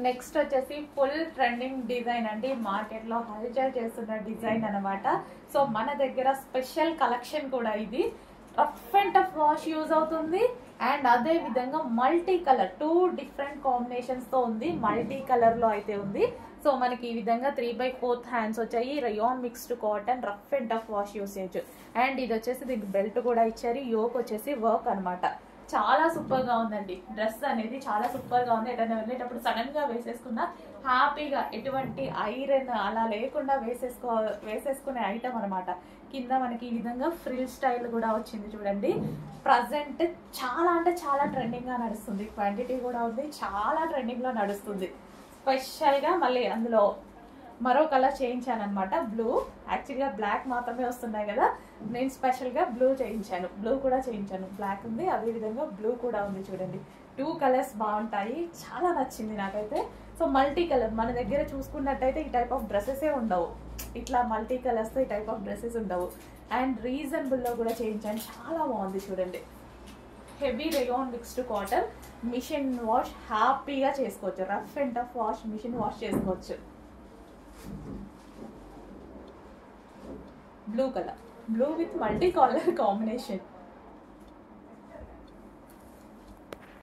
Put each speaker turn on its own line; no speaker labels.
Next వచ్చేసి full trending design అండి, market లో హల్చల్ చేస్తున్న డిజైన్ అనమాట. సో మన దగ్గర స్పెషల్ కలెక్షన్ కూడా ఇది. Rough and tough wash use అవుతుంది అండ్ అదే విధంగా మల్టీ కలర్ 2 డిఫరెంట్ కాంబినేషన్స్ తో ఉంది. మల్టీ కలర్ లో అయితే ఉంది. సో మనకి ఈ విధంగా 3/4 హ్యాండ్స్ వచ్చాయి. Rayon mixed cotton, rough and tough wash usage. And ఇది వచ్చేసి దీనికి బెల్ట్ కూడా ఇచ్చారు. యోక్ వచ్చేసి వర్క్ అనమాట. చాలా సూపర్ గా ఉందండి. డ్రెస్ అనేది చాలా సూపర్ గా ఉంది. ఎటైనా వెళ్ళేటప్పుడు సడన్ గా వేసేసుకున్నా హ్యాపీగా, ఎటువంటి ఐరన్ అలా లేకుండా వేసేసుకునే ఐటమ్ అనమాట. కింద మనకి ఈ విధంగా ఫ్రిల్ స్టైల్ కూడా వచ్చింది చూడండి. ప్రజెంట్ చాలా అంటే చాలా ట్రెండింగ్ గా నడుస్తుంది. క్వాంటిటీ కూడా ఉంది, చాలా ట్రెండింగ్ లో నడుస్తుంది. స్పెషల్ గా మళ్ళీ అందులో మరో కలర్ చేయించాను అనమాట, బ్లూ. యాక్చువల్గా బ్లాక్ మాత్రమే వస్తున్నాయి కదా, నేను స్పెషల్ గా బ్లూ చేయించాను. బ్లూ కూడా చేయించాను. బ్లాక్ ఉంది, అదే విధంగా బ్లూ కూడా ఉంది చూడండి. 2 కలర్స్ బాగుంటాయి. చాలా నచ్చింది నాకైతే. సో మల్టీ కలర్ మన దగ్గర చూసుకున్నట్టయితే ఈ టైప్ ఆఫ్ డ్రెస్సెసే ఉండవు. ఇట్లా మల్టీ కలర్స్ తో ఈ టైప్ ఆఫ్ డ్రెస్సెస్ ఉండవు. అండ్ రీజనబుల్ లో కూడా చేయించాను. చాలా బాగుంది చూడండి. Heavy rayon mixed cotton, machine wash హ్యాపీగా చేసుకోవచ్చు. Rough and tough wash, machine wash చేసుకోవచ్చు. Blue colour, blue with multi colour combination.